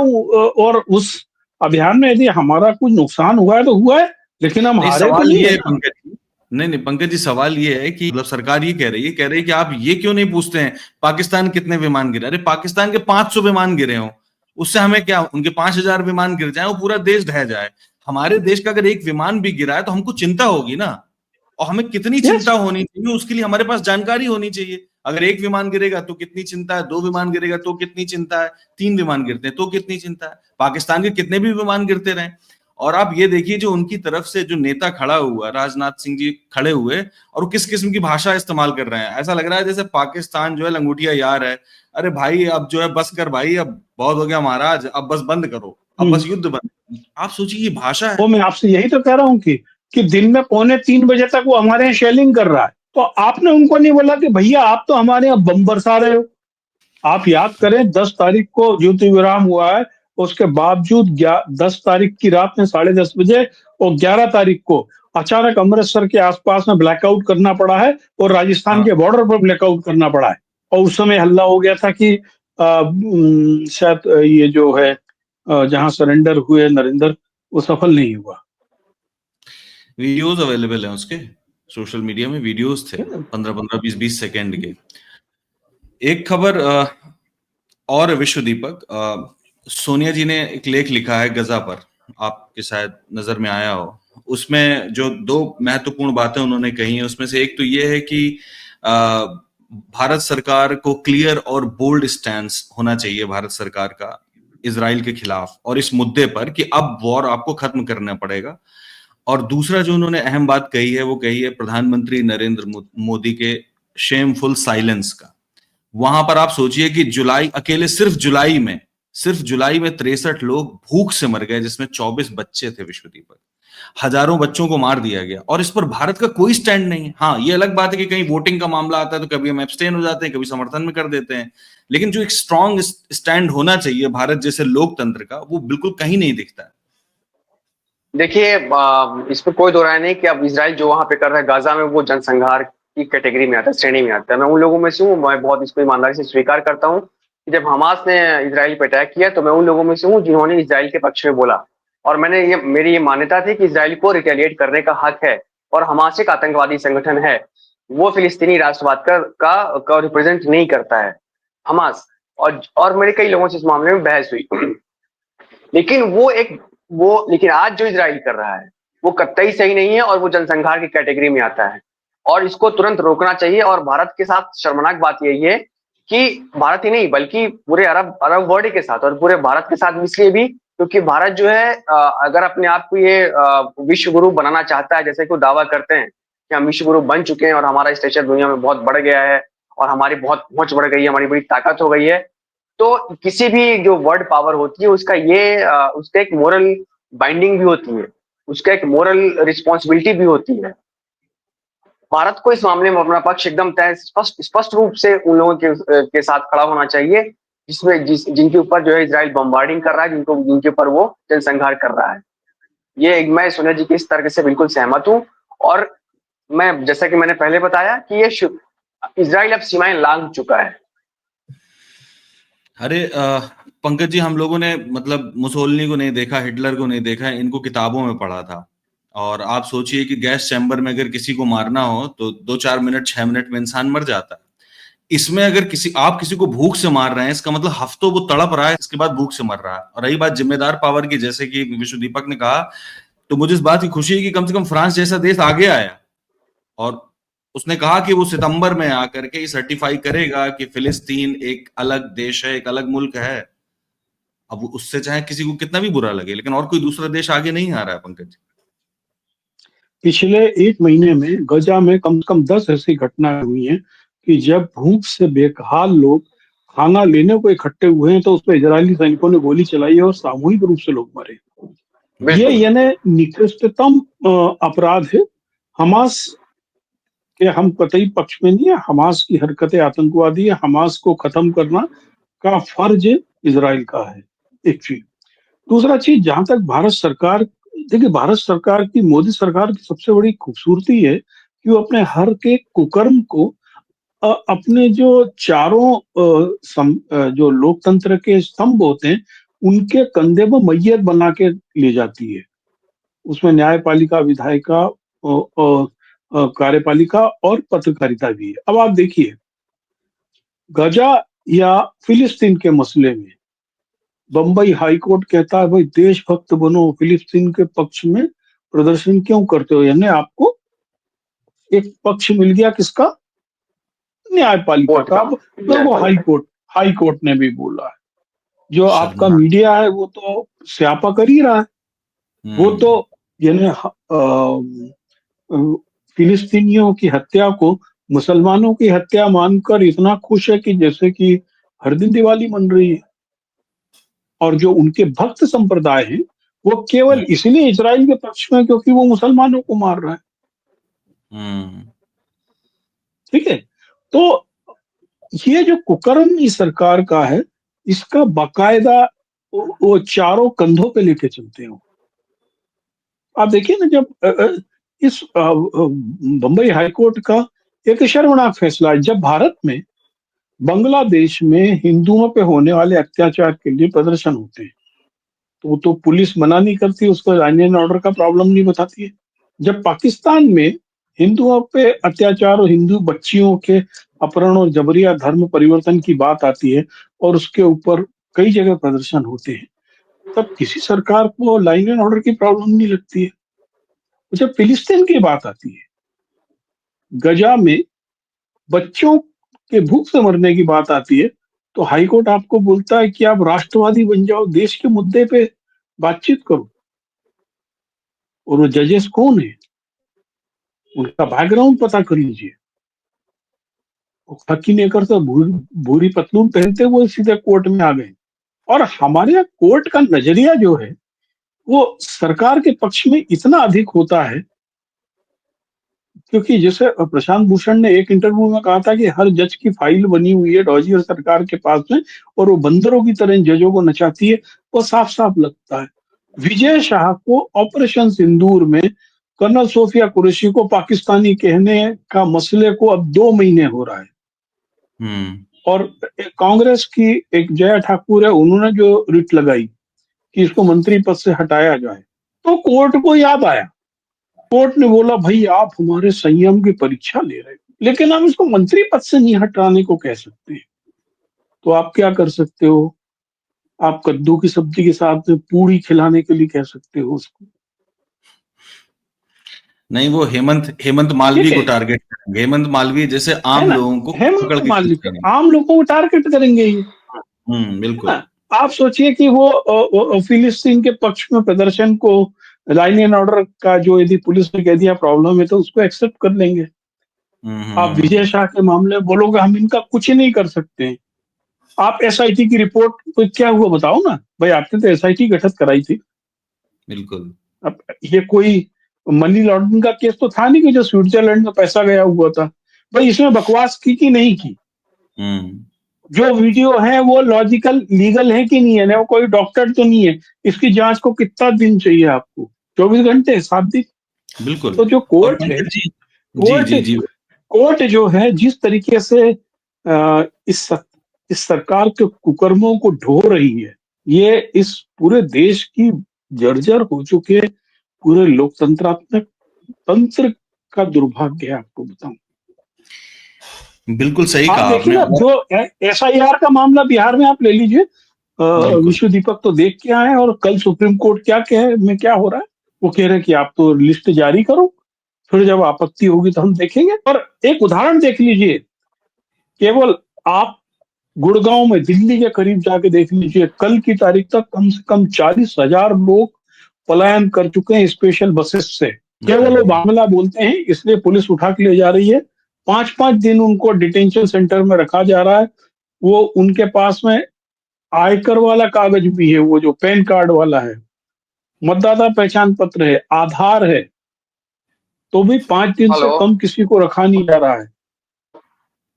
और उस अभियान में यदि हमारा कुछ नुकसान हुआ है तो हुआ है, लेकिन हम नहीं, हारे तो सवाल नहीं ये है है ना। पंकज जी, नहीं पंकज जी, सवाल ये है कि मतलब सरकार ये कह रही है कि आप ये क्यों नहीं पूछते हैं पाकिस्तान कितने विमान गिरे। अरे पाकिस्तान के 500 विमान गिरे हो, उससे हमें क्या, उनके 5000 विमान गिर जाए वो पूरा देश ढह जाए। हमारे देश का अगर एक विमान भी गिरा है तो हमको चिंता होगी ना, और हमें कितनी यस। चिंता होनी चाहिए उसके लिए हमारे पास जानकारी होनी चाहिए। अगर एक विमान गिरेगा तो कितनी चिंता है, दो विमान गिरेगा तो कितनी चिंता है, तीन विमान गिरते हैं तो कितनी चिंता है, पाकिस्तान के कितने भी विमान गिरते रहे। और आप ये देखिए जो उनकी तरफ से जो नेता खड़ा हुआ, राजनाथ सिंह जी खड़े हुए, और वो किस किस्म की भाषा इस्तेमाल कर रहे हैं। ऐसा लग रहा है जैसे पाकिस्तान जो है लंगोटिया यार है। अरे भाई अब जो है बस कर भाई, अब बहुत हो गया महाराज, अब बस बंद करो, अब बस युद्ध बंद। आप सोचिए ये भाषा है। वो मैं आपसे यही तो कह रहा हूँ कि दिन में 2:45 बजे तक वो हमारे यहाँ शेलिंग कर रहा है, तो आपने उनको नहीं बोला कि भैया आप तो हमारे यहाँ बम बरसा रहे हो। आप याद करें 10 तारीख को युद्ध विराम हुआ है, उसके बावजूद 10 तारीख की रात में 10:30 बजे और 11 तारीख को अचानक अमृतसर के आसपास में ब्लैकआउट करना पड़ा है और राजस्थान हाँ, के बॉर्डर पर ब्लैकआउट करना पड़ा है। और उस समय हल्ला हो गया था कि शायद ये जो है जहां सरेंडर हुए नरेंद्र, वो सफल नहीं हुआ। वीडियोस अवेलेबल हैं उसके, सोशल मीडिया में वीडियोस थे, 15-15, 20-20 सेकेंड के। एक खबर और विश्व दीपक, सोनिया जी ने एक लेख लिखा है गजा पर, आपके शायद नजर में आया हो। उसमें जो दो महत्वपूर्ण बातें उन्होंने कही हैं, उसमें से एक तो ये है कि भारत सरकार को क्लियर और बोल्ड स्टैंस होना चाहिए भारत सरकार का इजराइल के खिलाफ, और इस मुद्दे पर कि अब वॉर आपको खत्म करना पड़ेगा। और दूसरा जो उन्होंने अहम बात कही है वो कही है प्रधानमंत्री नरेंद्र मोदी के शेमफुल साइलेंस का। वहां पर आप सोचिए कि सिर्फ जुलाई में 63 लोग भूख से मर गए, जिसमें 24 बच्चे थे विश्व दीपक। हजारों बच्चों को मार दिया गया, और इस पर भारत का कोई स्टैंड नहीं है। हाँ, ये अलग बात है कि कहीं वोटिंग का मामला आता है तो कभी हम एब्सटेन हो जाते हैं, कभी समर्थन में कर देते हैं, लेकिन जो एक स्ट्रांग स्टैंड होना चाहिए भारत जैसे लोकतंत्र का, वो बिल्कुल कहीं नहीं दिखता है। देखिए, इस पर कोई दो राय नहीं कि अब इसराइल जो वहां पे कर रहा है गाजा में, वो जनसंहार की कैटेगरी में आता है, श्रेणी में आता है। मैं उन लोगों में से हूँ, मैं बहुत इसको ईमानदारी से स्वीकार करता हूँ कि जब हमास ने इसराइल पे अटैक किया तो मैं उन लोगों में से हूँ जिन्होंने इसराइल के पक्ष में बोला। और मेरी ये मान्यता थी कि इसराइल को रिटेलिएट करने का हक है, और हमास एक आतंकवादी संगठन है, वो फिलिस्तीनी राष्ट्रवाद का रिप्रेजेंट नहीं करता है, हमास। और मेरे कई लोगों से इस मामले में बहस हुई। लेकिन लेकिन आज जो इसराइल कर रहा है वो कतई सही नहीं है, और वो जनसंहार की कैटेगरी में आता है, और इसको तुरंत रोकना चाहिए। और भारत के साथ शर्मनाक बात यही है कि भारत ही नहीं बल्कि पूरे अरब वर्ल्ड के साथ, और पूरे भारत के साथ इसलिए भी क्योंकि भारत जो है अगर अपने आप को ये विश्व गुरु बनाना चाहता है, जैसे कि वो दावा करते हैं कि हम विश्व गुरु बन चुके हैं और हमारा स्टेचर दुनिया में बहुत बढ़ गया है और हमारी बहुत पहुंच बढ़ गई है, हमारी बड़ी ताकत हो गई है, तो किसी भी जो वर्ल्ड पावर होती है उसका एक मोरल बाइंडिंग भी होती है, उसका एक मोरल रिस्पॉन्सिबिलिटी भी होती है। भारत को इस मामले में अपना पक्ष एकदम तय स्पष्ट रूप से उन लोगों के साथ खड़ा होना चाहिए जिनके ऊपर जो है इसराइल बम्बार्डिंग कर रहा है, जिनके ऊपर वो जनसंहार कर रहा है। मैं सोनिया जी के इस तर्क से बिल्कुल सहमत हूँ। और मैं, जैसा कि मैंने पहले बताया कि ये इसराइल अब सीमाएं लांघ चुका है। अरे पंकज जी, हम लोगों ने मतलब मुसोलिनी को नहीं देखा, हिटलर को नहीं देखा, इनको किताबों में पढ़ा था। और आप सोचिए कि गैस चैम्बर में अगर किसी को मारना हो तो 2-4 मिनट 6 मिनट में इंसान मर जाता है। इसमें अगर आप किसी को भूख से मार रहे हैं, इसका मतलब हफ्तों वो तड़प रहा है, इसके बाद भूख से मर रहा है। और रही बात जिम्मेदार पावर की, जैसे कि विश्व दीपक ने कहा, तो मुझे इस बात की खुशी है कि कम से कम फ्रांस जैसा देश आगे आया, और उसने कहा कि वो सितंबर में आकर के सर्टिफाई करेगा कि फिलिस्तीन एक अलग देश है, एक अलग मुल्क है। अब उससे चाहे किसी को कितना भी बुरा लगे, लेकिन और कोई दूसरा देश आगे नहीं आ रहा है पंकज। पिछले 1 महीने में गजा में कम से कम 10 ऐसी घटनाएं हुई हैं कि जब भूख से बेकहाल लोग खाना लेने को इकट्ठे हुए हैं तो उस पर इजरायली सैनिकों ने गोली चलाई है और सामूहिक रूप से लोग मरे। ये बिल्कुल। यानी निकृष्टतम अपराध है। हमास के हम कतई पक्ष में नहीं है, हमास की हरकतें आतंकवादी है, हमास को खत्म करना का फर्ज इजराइल का है, एक चीज। दूसरा चीज, जहां तक भारत सरकार, देखिए भारत सरकार की, मोदी सरकार की सबसे बड़ी खूबसूरती है कि वो अपने हर के कुकर्म को अपने जो चारों जो लोकतंत्र के स्तंभ होते हैं, उनके कंधे पर मैयत बना के ले जाती है। उसमें न्यायपालिका, विधायिका, कार्यपालिका और पत्रकारिता भी है। अब आप देखिए, गजा या फिलिस्तीन के मसले में बंबई हाई कोर्ट कहता है भाई देशभक्त बनो, फिलिस्तीन के पक्ष में प्रदर्शन क्यों करते हो? यानी आपको एक पक्ष मिल गया, किसका? न्यायपालिका कोर्ट का। का, अब तो वो हाई कोर्ट ने भी बोला है। जो आपका शर्मनाक। मीडिया है वो तो स्यापा कर ही रहा है। वो तो हम्म। यानी फिलिस्तीनियों की हत्या को मुसलमानों की हत्या मानकर इतना खुश है कि जैसे कि हर दिन दिवाली मन रही है। और जो उनके भक्त संप्रदाय हैं, वो केवल इसलिए इजराइल के पक्ष में क्योंकि वो मुसलमानों को मार रहा है। हम्म। ठीक है। तो ये जो कुकर्म इस सरकार का है, इसका बाकायदा वो चारों कंधों पे लेके चलते हो। आप देखिए ना, जब इस बंबई हाईकोर्ट का एक शर्मनाक फैसला है, जब भारत में बांग्लादेश में हिंदुओं पे होने वाले अत्याचार के लिए प्रदर्शन होते हैं, तो वो तो पुलिस मना नहीं करती, उसको लॉ एंड ऑर्डर का प्रॉब्लम नहीं बताती है। जब पाकिस्तान में हिंदुओं पे अत्याचार और हिंदू बच्चियों के अपहरण और जबरिया धर्म परिवर्तन की बात आती है और उसके ऊपर कई जगह प्रदर्शन होते हैं, तब किसी सरकार को लॉ एंड ऑर्डर की प्रॉब्लम नहीं लगती है। जब फिलिस्तीन की बात आती है, गजा में बच्चों के भूख से मरने की बात आती है, तो हाईकोर्ट आपको बोलता है कि आप राष्ट्रवादी बन जाओ, देश के मुद्दे पे बातचीत करो। और वो जजेस कौन है, उनका बैकग्राउंड पता कर लीजिए। वो खकी नेकर से भूरी पतलून पहनते हुए सीधे कोर्ट में आ गए। और हमारे यहाँ कोर्ट का नजरिया जो है वो सरकार के पक्ष में इतना अधिक होता है, क्योंकि जैसे प्रशांत भूषण ने एक इंटरव्यू में कहा था कि हर जज की फाइल बनी हुई है डॉजी और सरकार के पास में, और वो बंदरों की तरह जजों को नचाती है। वो साफ साफ लगता है। विजय शाह को ऑपरेशन सिंदूर में कर्नल सोफिया कुरैशी को पाकिस्तानी कहने का मसले को अब 2 महीने हो रहा है। हम्म। और कांग्रेस की एक जया ठाकुर है, उन्होंने जो रिट लगाई कि इसको मंत्री पद से हटाया जाए, तो कोर्ट को याद आया। कोर्ट ने बोला भाई आप हमारे संयम की परीक्षा ले रहे हो, लेकिन हम इसको मंत्री पद से नहीं हटाने को कह सकते। तो आप क्या कर सकते हो? आप कद्दू की सब्जी के साथ में पूरी खिलाने के लिए कह सकते हो उसको। नहीं, वो हेमंत हेमंत मालवीय ठीक को है टारगेट करेंगे, हेमंत मालवीय जैसे है आम ना? लोगों को हेमंत पकड़ के मालिक खींचेंगे। आम लोगों को टारगेट करेंगे ये, है बिल्कुल। ना? आप सोचिए कि वो फिलिस्तीन के पक्ष में प्रदर्शन को लाइन एंड ऑर्डर का जो यदि पुलिस ने कह दिया प्रॉब्लम है तो उसको एक्सेप्ट कर लेंगे। हम्म। आप विजय शाह के मामले में बोलोगे हम इनका कुछ नहीं कर सकते हैं। आप एसआईटी की रिपोर्ट तो क्या हुआ बताओ ना भाई, आपने तो एसआईटी गठित कराई थी। बिल्कुल। अब ये कोई मनी लॉन्ड्रिंग का केस तो था नहीं कि जो स्विट्जरलैंड में पैसा गया हुआ था। भाई इसमें बकवास की कि नहीं की? हम्म। जो वीडियो है वो लॉजिकल लीगल है कि नहीं है ना? वो कोई डॉक्टर तो नहीं है। इसकी जांच को कितना दिन चाहिए आपको? 24 घंटे, 7 दिन? बिल्कुल। तो जो और कोर्ट है, पंकज जी, जी कोर्ट जी जी। कोर्ट जो है जिस तरीके से इस सरकार के कुकर्मों को ढो रही है, ये इस पूरे देश की जर्जर हो चुके पूरे लोकतंत्रात्मक तंत्र का दुर्भाग्य है, आपको बताऊं। बिल्कुल सही आप कहा देखिए आपने। ना, और जो एसआईआर का मामला बिहार में आप ले लीजिए। बिल्कुल। विश्व दीपक तो देख के आए, और कल सुप्रीम कोर्ट क्या कहे में क्या हो रहा है, वो कह रहे हैं कि आप तो लिस्ट जारी करो, फिर जब आपत्ति होगी तो हम देखेंगे। और एक उदाहरण देख लीजिए, केवल आप गुड़गांव में दिल्ली के करीब जाके देख लीजिए, कल की तारीख तक कम से कम 40,000 लोग पलायन कर चुके हैं स्पेशल बसेस से। केवल वो बांग्ला बोलते हैं इसलिए पुलिस उठा के ले जा रही है। 5-5 दिन उनको डिटेंशन सेंटर में रखा जा रहा है। वो उनके पास में आयकर वाला कागज भी है, वो जो पैन कार्ड वाला है, मतदाता पहचान पत्र है, आधार है, तो भी 5 दिन से हेलो। कम किसी को रखा नहीं जा रहा है।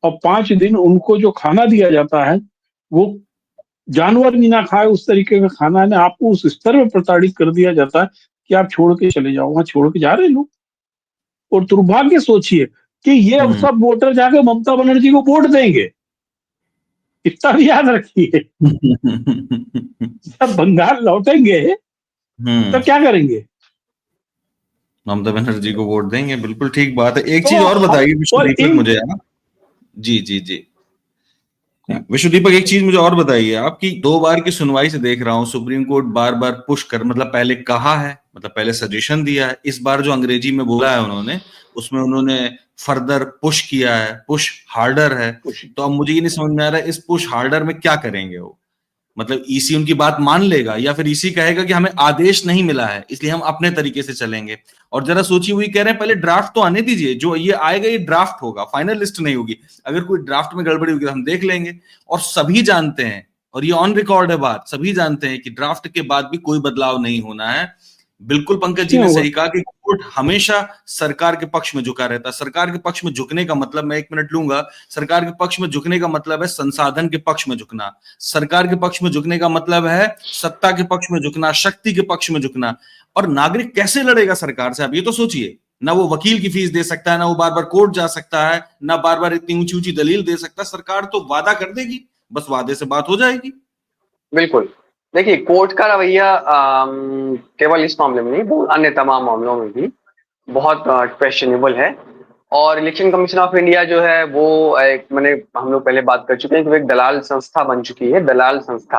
और 5 दिन उनको जो खाना दिया जाता है वो जानवर भी ना खाए उस तरीके का खाना है। आपको उस स्तर में प्रताड़ित कर दिया जाता है कि आप छोड़ के चले जाओ। वहां छोड़ के जा रहे हैं लोग। और दुर्भाग्य सोचिए, कि ये सब वोटर जाके ममता बनर्जी को वोट देंगे, इतना भी याद रखिए। जब बंगाल लौटेंगे तो क्या करेंगे? ममता बनर्जी को वोट देंगे, बिल्कुल ठीक बात है। एक तो चीज और बताइए और विश्वदीपक मुझे आप। जी जी जी, विश्वदीपक एक चीज मुझे और बताइए आप, कि 2 बार की सुनवाई से देख रहा हूँ सुप्रीम कोर्ट बार बार पुश कर, मतलब पहले कहा है, मतलब पहले सजेशन दिया है, इस बार जो अंग्रेजी में बोला है उन्होंने, उसमें उन्होंने फर्दर पुश किया है, पुश हार्डर है। तो अब मुझे ये नहीं समझ में आ रहा है इस पुश हार्डर में क्या करेंगे वो, मतलब ईसी उनकी बात मान लेगा या फिर ईसी कहेगा कि हमें आदेश नहीं मिला है इसलिए हम अपने तरीके से चलेंगे। और जरा सोचिए, वही कह रहे हैं पहले ड्राफ्ट तो आने दीजिए, जो ये आएगा ये ड्राफ्ट होगा, फाइनल लिस्ट नहीं होगी। अगर कोई ड्राफ्ट में गड़बड़ी होगी तो हम देख लेंगे। और सभी जानते हैं, और ये ऑन रिकॉर्ड है बात, सभी जानते हैं कि ड्राफ्ट के बाद भी कोई बदलाव नहीं होना है। बिल्कुल पंकज जी ने सही कहा कि कोर्ट हमेशा सरकार के पक्ष में झुका रहता है। सरकार के पक्ष में झुकने का मतलब, मैं 1 मिनट लूंगा, सरकार के पक्ष में झुकने का मतलब है संसाधन के पक्ष में झुकना। सरकार के पक्ष में झुकने का मतलब है सत्ता के पक्ष में झुकना, शक्ति के पक्ष में झुकना। और नागरिक कैसे लड़ेगा सरकार से, आप ये तो सोचिए। ना वो वकील की फीस दे सकता है, ना वो बार बार कोर्ट जा सकता है, ना बार बार इतनी ऊंची ऊंची दलील दे सकता है। सरकार तो वादा कर देगी, बस वादे से बात हो जाएगी। बिल्कुल। देखिए, कोर्ट का रवैया केवल इस मामले में नहीं, अन्य तमाम मामलों में भी बहुत क्वेश्चनेबल है। और इलेक्शन कमीशन ऑफ इंडिया जो है वो एक, मैंने हम लोग पहले बात कर चुके हैं कि वो एक दलाल संस्था बन चुकी है। दलाल संस्था,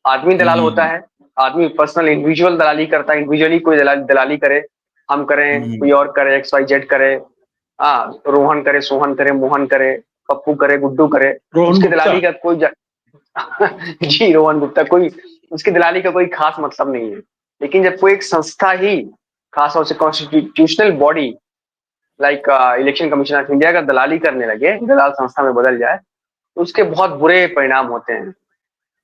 आदमी दलाल होता है, आदमी पर्सनल इंडिविजुअल दलाली करता है, इंडिविजुअली कोई दलाली करे, हम करें, कोई और करे, XYZ करे, रोहन करे, सोहन करे, मोहन करे, पप्पू करे, गुड्डू करे, उसकी दलाली का कोई जी रोहन गुप्ता, कोई उसकी दलाली का कोई खास मतलब नहीं है। लेकिन जब कोई एक संस्था ही, खास तौर से constitutional body like election commission of India का दलाली करने लगे, दलाल संस्था में बदल जाए, तो उसके बहुत बुरे परिणाम होते हैं।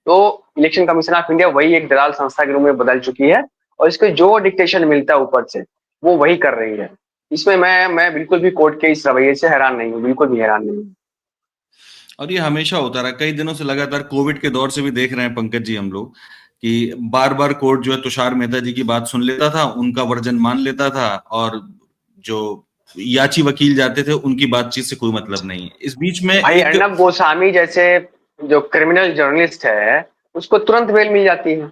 तो इलेक्शन कमीशन ऑफ इंडिया वही एक दलाल संस्था के रूप में बदल चुकी है, और इसको जो डिक्टेशन मिलता है ऊपर से वो वही कर रही है। इसमें मैं बिल्कुल भी कोर्ट के इस रवैये से हैरान नहीं हूँ, बिल्कुल भी हैरान नहीं हूँ। और ये हमेशा होता रहा, कई दिनों से लगातार, कोविड के दौर से भी देख रहे हैं पंकज जी हम लोग, कि बार बार कोर्ट जो है तुषार मेहता जी की बात सुन लेता था, उनका वर्जन मान लेता था, और जो याची वकील जाते थे उनकी बातचीत से कोई मतलब नहीं है। इस बीच में भाई अर्नब गोस्वामी जैसे जो क्रिमिनल जर्नलिस्ट है, उसको तुरंत बेल मिल जाती है।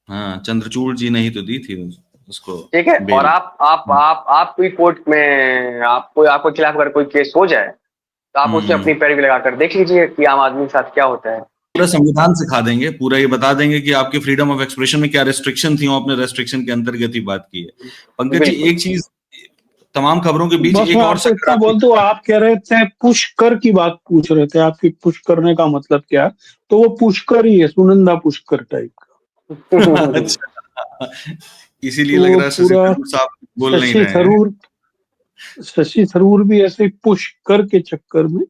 हाँ, चंद्रचूड़ जी ने ही तो दी थी उसको, ठीक है। और आप कोई कोर्ट में आपके खिलाफ अगर कोई केस हो जाए, तो आप उसमें अपनी पैरवी लगाकर देख लीजिए कि आम आदमी के साथ क्या होता है। पूरा संविधान सिखा देंगे, पूरा ये बता देंगे कि आपके फ्रीडम ऑफ एक्सप्रेशन में क्या रेस्ट्रिक्शन थी, आपने रेस्ट्रिक्शन के अंतर्गत ही बात की है। पंकज जी एक चीज, तमाम खबरों के बीच एक और इतना बोल दो, आप कह रहे थे पुष्कर की बात पूछ रहे थे, आपकी पुश करने का मतलब क्या? तो वो पुष्कर ही है, सुनंदा पुष्कर टाइप का। अच्छा, इसीलिए लग रहा है शशि थरूर साहब बोल नहीं रहे हैं। शशि थरूर भी ऐसे पुष्कर के चक्कर में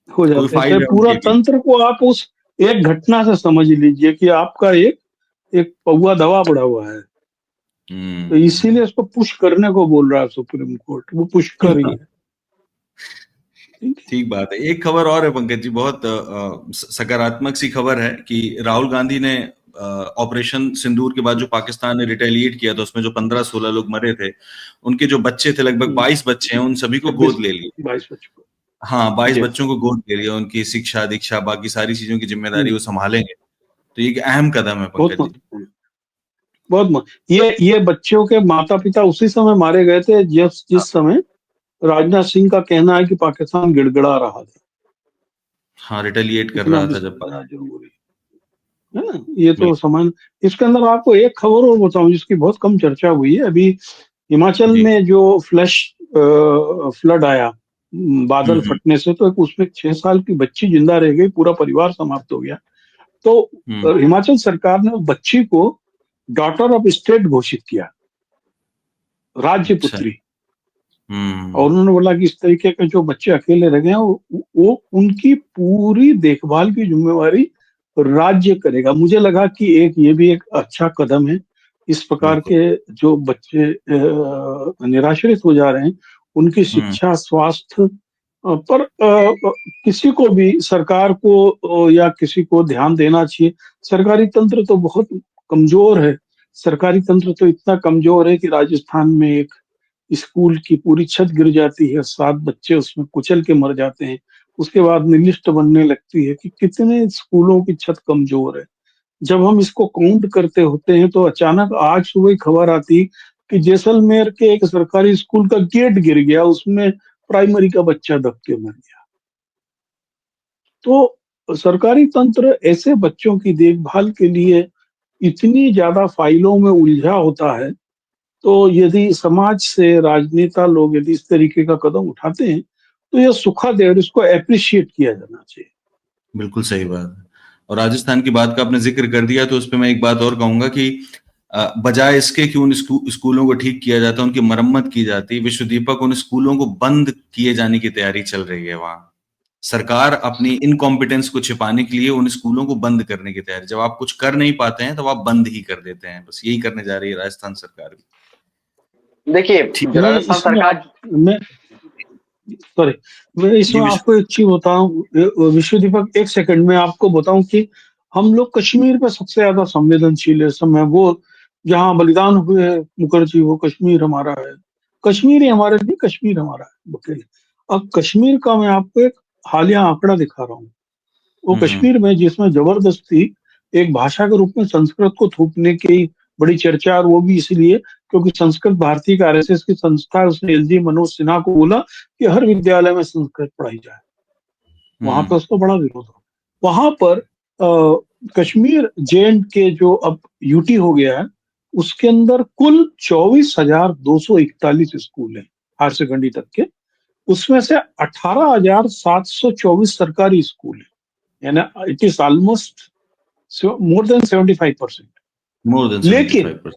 हो जाते हैं। पूरा तंत्र को आप उस एक घटना से समझ लीजिए कि आपका एक पौवा दवा पड़ा हुआ है, तो इसीलिए इसको पुश करने को बोल रहा है सुप्रीम कोर्ट, वो पुश कर ही है। ठीक बात है। एक खबर और है पंकज जी, बहुत सकारात्मक सी खबर है, कि राहुल गांधी ने ऑपरेशन सिंदूर के बाद जो पाकिस्तान ने रिटेलिएट किया था, उसमें जो 15-16 लोग मरे थे, उनके जो बच्चे थे, लगभग 22 बच्चे हैं, उन सभी को गोद ले लिया। 22 बच्चों, हाँ 22 बच्चों को गोद ले लिया, उनकी शिक्षा दीक्षा बाकी सारी चीजों की जिम्मेदारी वो संभालेंगे। तो ये एक अहम कदम है पंकज जी। बहुत ये बच्चों के माता पिता उसी समय मारे गए थे जिस समय राजनाथ सिंह का कहना है कि पाकिस्तान गिड़गिड़ा रहा था। हाँ, रिटेलिएट कर रहा था जब। जरूरी है ना, ये तो समझ। इसके अंदर आपको एक खबर और बताऊं जिसकी बहुत कम चर्चा हुई है। अभी हिमाचल में जो फ्लड आया, बादल फटने से, तो उसमें 6 साल की बच्ची जिंदा रह गई, पूरा परिवार समाप्त हो गया। तो हिमाचल सरकार ने बच्ची को डॉटर ऑफ स्टेट घोषित किया, राज्य पुत्री। और उन्होंने बोला कि इस तरीके के जो बच्चे अकेले रह गए हैं, वो उनकी पूरी देखभाल की जिम्मेवारी राज्य करेगा। मुझे लगा कि ये भी एक अच्छा कदम है। इस प्रकार के जो बच्चे निराश्रित हो जा रहे हैं, उनकी शिक्षा, स्वास्थ्य पर किसी को भी, सरकार को या किसी को ध्यान देना चाहिए। सरकारी तंत्र तो बहुत कमजोर है। सरकारी तंत्र तो इतना कमजोर है कि राजस्थान में एक स्कूल की पूरी छत गिर जाती है, 7 बच्चे उसमें कुचल के मर जाते हैं। उसके बाद में लिस्ट बनने लगती है कि कितने स्कूलों की छत कमजोर है। जब हम इसको काउंट करते होते हैं तो अचानक आज सुबह खबर आती कि जैसलमेर के एक सरकारी स्कूल का गेट गिर गया, उसमें प्राइमरी का बच्चा दब के मर गया। तो सरकारी तंत्र ऐसे बच्चों की देखभाल के लिए इतनी ज्यादा फाइलों में उलझा होता है, तो यदि समाज से राजनेता लोग यदि इस तरीके का कदम उठाते हैं तो यह सुखद है और इसको अप्रिशिएट किया जाना चाहिए। बिल्कुल सही बात है। और राजस्थान की बात का आपने जिक्र कर दिया तो उस पर मैं एक बात और कहूंगा कि बजाय इसके कि उन स्कूलों को ठीक किया जाता, उनकी मरम्मत की जाती, विश्व दीपक उन स्कूलों को बंद किए जाने की तैयारी चल रही है। वहां सरकार अपनी इनकॉम्पिटेंस को छिपाने के लिए उन स्कूलों को बंद करने की तैयारी, जब आप कुछ कर नहीं पाते हैं तो आप बंद ही कर देते हैं। बस यही करने जा रही है राजस्थान सरकार भी। देखिए, ठीक जो मैं राजस्थान इसमें सरकार, मैं सॉरी, मैं जी इसमें विश्व। आपको एक चीज बताऊं विश्व दीपक, एक सेकंड में आपको बताऊं कि हम लोग कश्मीर पे सबसे ज्यादा संवेदनशील है। समय वो जहाँ बलिदान हुए मुखर्जी, वो कश्मीर हमारा है। कश्मीर ही हमारे लिए, कश्मीर हमारा है बकेले। अब कश्मीर का मैं आपको एक हालिया आंकड़ा दिखा रहा हूँ। वो हम्म। कश्मीर में जिसमें जबरदस्ती एक भाषा के रूप में संस्कृत को थोपने की बड़ी चर्चा है, और वो भी इसलिए क्योंकि संस्कृत भारती का आरएसएस की संस्था है। उसने एलजी मनोज सिन्हा को बोला कि हर विद्यालय में संस्कृत पढ़ाई जाए। वहां हम्म। पे उसको बड़ा विरोध हो। वहां पर कश्मीर जे एंड के जो अब यूटी हो गया है, उसके अंदर कुल 24,241 स्कूल हैं हायर सेकेंडरी तक के। उसमें से 18,724 सरकारी स्कूल हैं, यानी it is almost more than 75%। More than लेकिन 75%।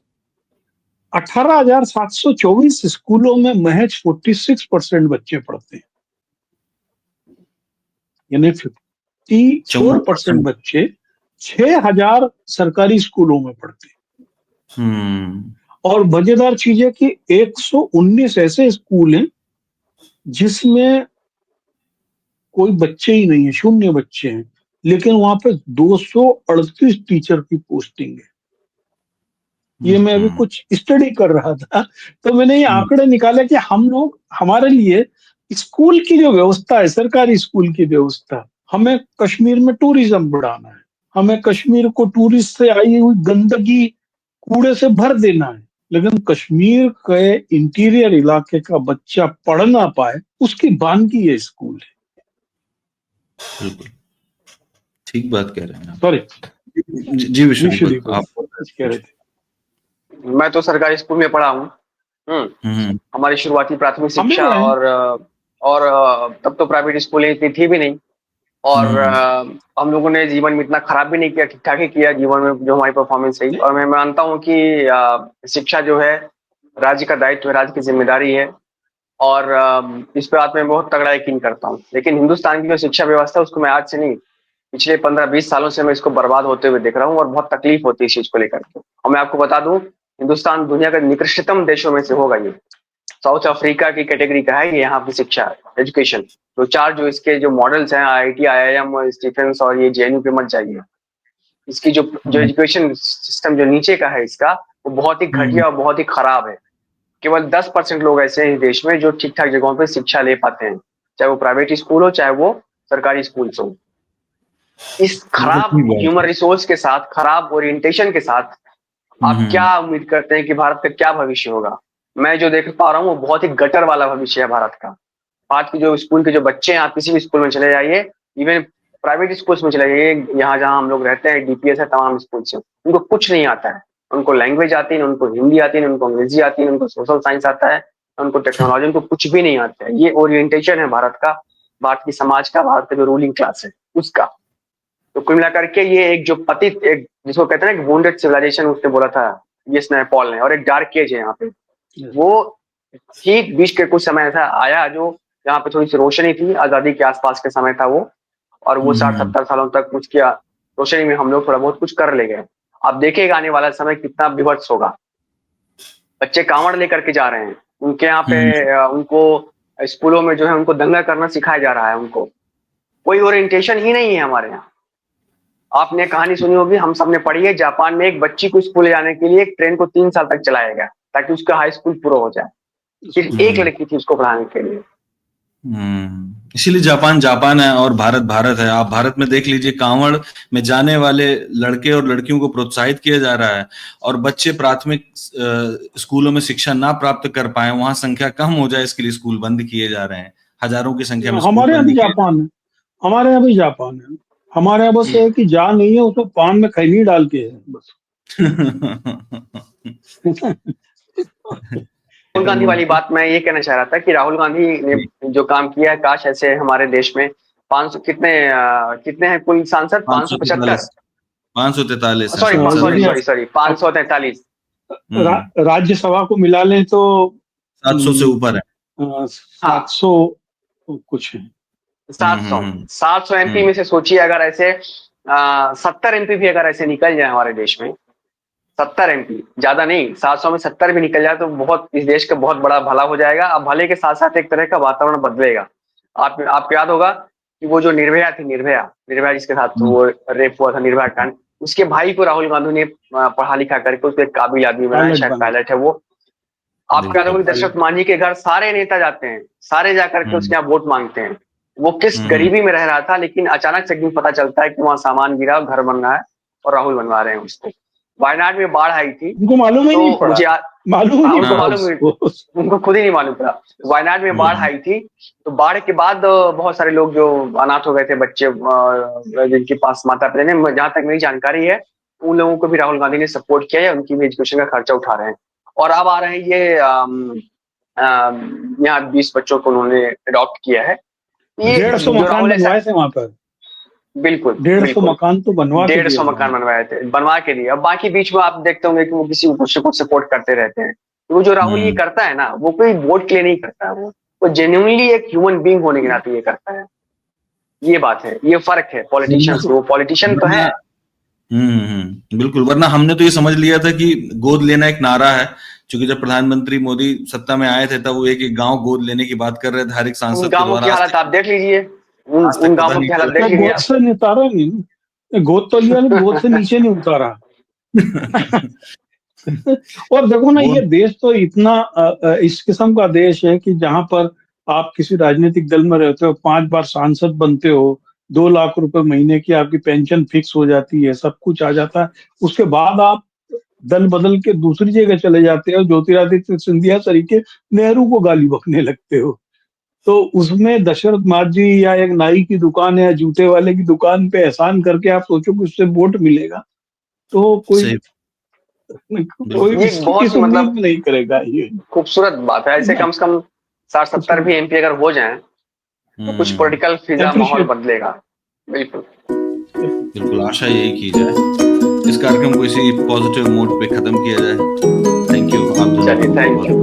18,724 स्कूलों में महज 46% बच्चे पढ़ते हैं, यानी 54% 54%। बच्चे 6,000 सरकारी स्कूलों में पढ़ते हैं। हम्म। और मजेदार चीज है कि 119 ऐसे स्कूल हैं जिसमें कोई बच्चे ही नहीं है, शून्य बच्चे हैं, लेकिन वहां पे 238 टीचर की पोस्टिंग है। ये मैं अभी हम्म। कुछ स्टडी कर रहा था, तो मैंने ये हम्म। आंकड़े निकाले कि हम लोग, हमारे लिए स्कूल की जो व्यवस्था है, सरकारी स्कूल की व्यवस्था, हमें कश्मीर में टूरिज्म बढ़ाना है। हमें कश्मीर को टूरिस्ट से आई हुई गंदगी, कूड़े से भर देना है। लेकिन कश्मीर के इंटीरियर इलाके का बच्चा पढ़ ना पाए, उसकी वानगी ये स्कूल है। बिल्कुल ठीक बात कह रहे हैं आप। सॉरी, जी विश्व दीपक, विश्वदीप आप कुछ कह रहे थे। मैं तो सरकारी स्कूल में पढ़ा हूँ। हम्म। हमारी शुरुआती प्राथमिक शिक्षा हमें और तब तो प्राइवेट स्कूलें इतनी थी भी नहीं। और हम्म। हम लोगों ने जीवन में इतना खराब भी नहीं किया, ठीक ठाक ही किया जीवन में, जो हमारी परफॉर्मेंस रही। और मैं मानता हूँ कि शिक्षा जो है राज्य का दायित्व है, राज्य की जिम्मेदारी है। और इस बात में बहुत तगड़ा यकीन करता हूँ। लेकिन हिंदुस्तान की जो शिक्षा व्यवस्था है उसको मैं आज से नहीं, पिछले 15-20 सालों से मैं इसको बर्बाद होते हुए देख रहा हूँ, और बहुत तकलीफ होती है इस चीज को लेकर के। और मैं आपको बता दूं, हिंदुस्तान दुनिया के निकृष्टतम देशों में से होगा ये। साउथ अफ्रीका की कैटेगरी का है ये यहाँ की शिक्षा, एजुकेशन। तो चार जो इसके जो मॉडल्स हैं, आईआईटी, आईआईएम, स्टीफेंस और ये जेएनयू पे मत जाइए। इसकी जो एजुकेशन सिस्टम जो नीचे का है इसका, वो बहुत ही घटिया और बहुत ही खराब है। केवल 10% लोग ऐसे हैं इस देश में जो ठीक ठाक जगहों पर शिक्षा ले पाते हैं, चाहे वो प्राइवेट स्कूल हो, चाहे वो सरकारी स्कूल हो। इस ये तो खराब ठीक बात ह्यूमन है। रिसोर्स के साथ, खराब ओरिएंटेशन के साथ, आप क्या हम्म। उम्मीद करते हैं कि भारत का क्या भविष्य होगा? मैं जो देख पा रहा हूँ वो बहुत ही गटर वाला भविष्य है भारत का। भारत के जो स्कूल के जो बच्चे हैं, आप किसी भी स्कूल में चले जाइए, इवन प्राइवेट स्कूल्स में चले जाइए, यहाँ जहाँ हम लोग रहते हैं, डीपीएस है, तमाम स्कूल से, उनको कुछ नहीं आता है। उनको लैंग्वेज आती है, उनको हिंदी आती है, उनको अंग्रेजी आती है, उनको सोशल साइंस आता है, उनको टेक्नोलॉजी, उनको कुछ भी नहीं आता है। ये ओरिएंटेशन है भारत का, भारत की समाज का, भारत का जो रूलिंग क्लास है उसका। तो कुल मिलाकर के ये एक जो पतित, एक जिसको कहते हैं ना वुंडेड सिविलाइजेशन, उसने बोला था ये स्नैपॉल ने, और एक डार्क एज है यहाँ पे। वो ठीक बीच के कुछ समय ऐसा आया जो यहाँ पे थोड़ी सी रोशनी थी, आजादी के आसपास के समय था वो। और वो 60-70 सालों तक उसकी रोशनी में हम लोग थोड़ा बहुत कुछ कर ले गए। अब देखिएगा आने वाला समय कितना विभत्स होगा। बच्चे कांवड़ लेकर के जा रहे हैं उनके यहाँ पे, उनको स्कूलों में जो है उनको दंगा करना सिखाया जा रहा है। उनको कोई ओरिएंटेशन ही नहीं है हमारे यहाँ। आपने कहानी सुनी होगी, हम सबने पढ़ी है, जापान में एक बच्ची को स्कूल जाने के लिए एक ट्रेन को 3 साल तक चलाया गया ताकि उसका हाई स्कूल पूरा हो जाए। सिर्फ एक लड़की थी उसको पढ़ाने के लिए। इसीलिए जापान है और भारत भारत है। आप भारत में देख लीजिए, कांवड़ में जाने वाले लड़के और लड़कियों को प्रोत्साहित किया जा रहा है, और बच्चे प्राथमिक स्कूलों में शिक्षा ना प्राप्त कर पाए, वहां संख्या कम हो जाए इसके लिए स्कूल बंद किए जा रहे हैं, हजारों की संख्या में। हमारे यहाँ भी जापान है, हमारे यहाँ भी जापान है। हमारे यहाँ बस है कि जा नहीं है, उसको पान में खैनी डाल के है बस। राहुल गांधी वाली बात मैं ये कहना चाह रहा था कि राहुल गांधी ने जो काम किया है, काश ऐसे हमारे देश में 500 कितने हैं कुल सांसद? 575, 543, सॉरी 543। राज्यसभा को मिला लें तो 700 से ऊपर है, 700 कुछ है। 700 एमपी में से सोचिए, अगर ऐसे 70 एमपी भी अगर ऐसे निकल जाए हमारे देश में, 70 एमपी, ज्यादा नहीं, 700 में 70 भी निकल जाए तो बहुत, इस देश का बहुत बड़ा भला हो जाएगा। अब भले के साथ साथ एक तरह का वातावरण बदलेगा। आपको याद होगा कि वो जो निर्भया थी, निर्भया जिसके साथ वो रेप हुआ था, निर्भया कांड, उसके भाई को राहुल गांधी ने पढ़ा लिखा करके उसको एक काबिल आदमी बनाया, शायद पायलट है वो। आपको याद होगा दशरथ मांझी के घर सारे नेता जाते हैं, सारे जाकर के उसके यहाँ वोट मांगते हैं। वो किस गरीबी में रह रहा था, लेकिन अचानक से एक दिन पता चलता है कि वहां सामान गिरा, घर बन रहा है और राहुल बनवा रहे हैं उसको। वायनाड में बाढ़ आई थी, उनको मालूम ही नहीं पड़ा, उनको खुद ही नहीं मालूम पड़ा। वायनाड में बाढ़ आई थी, तो बाढ़ के बाद बहुत सारे लोग जो अनाथ हो गए थे, बच्चे जिनके पास माता पिता ने, जहां तक मेरी जानकारी है, उन लोगों को भी राहुल गांधी ने सपोर्ट किया है, उनकी भी एजुकेशन का खर्चा उठा रहे हैं। और अब आ रहे हैं ये यहाँ 20 बच्चों को उन्होंने अडॉप्ट किया है। 150 मकान बनवाए थे वहां पर, बिल्कुल 150 मकान तो बनवा, 150 मकान बनवाए थे, बनवा के दिए। अब बाकी बीच में आप देखते होंगे कि वो किसी को सपोर्ट करते रहते हैं। तो वो जो राहुल ये करता है ना, वो कोई वोट के लिए नहीं करता है, वो जेन्युइनली एक ह्यूमन बीइंग होने के नाते ये करता है। ये बात है, ये फर्क है पॉलिटिशियन से। वो पॉलिटिशियन तो है। बिल्कुल, वरना हमने तो ये समझ लिया था कि गोद लेना एक नारा है, क्योंकि जब प्रधानमंत्री मोदी सत्ता में आए थे तब वो एक गांव गोद लेने की बात कर रहे थे, हर एक सांसद के द्वारा। की हालत आप देख लीजिए, उन गांवों की हालत देख लीजिए। गोद से नहीं उतारा, नहीं गोद तो लिया, गोद से नीचे नहीं उतारा। और देखो ना, ये देश तो इतना इस किस्म का देश है कि जहां पर आप किसी राजनीतिक दल में रहते हो, 5 बार सांसद बनते हो, 2 लाख रुपए महीने की आपकी पेंशन फिक्स हो जाती है, सब कुछ आ जाता है। उसके बाद आप दल बदल के दूसरी जगह चले जाते हो, ज्योतिरादित्य सिंधिया तरीके नेहरू को गाली बकने लगते हो। तो उसमें दशरथ मांझी या एक नाई की दुकान या जूते वाले की दुकान पे एहसान करके आप सोचो कि उससे वोट मिलेगा, तो कोई बहुत मतलब नहीं करेगा। ये खूबसूरत बात है। ऐसे कम से कम 60-70 भी एमपी अगर हो जाएं तो कुछ पॉलिटिकल फिजा माहौल बदलेगा। बिल्कुल बिल्कुल, आशा यही की जाए। इस कार्यक्रम को इसी पॉजिटिव मोड पे खत्म किया जाए। थैंक यू आप दोनों। चलिए, थैंक यू।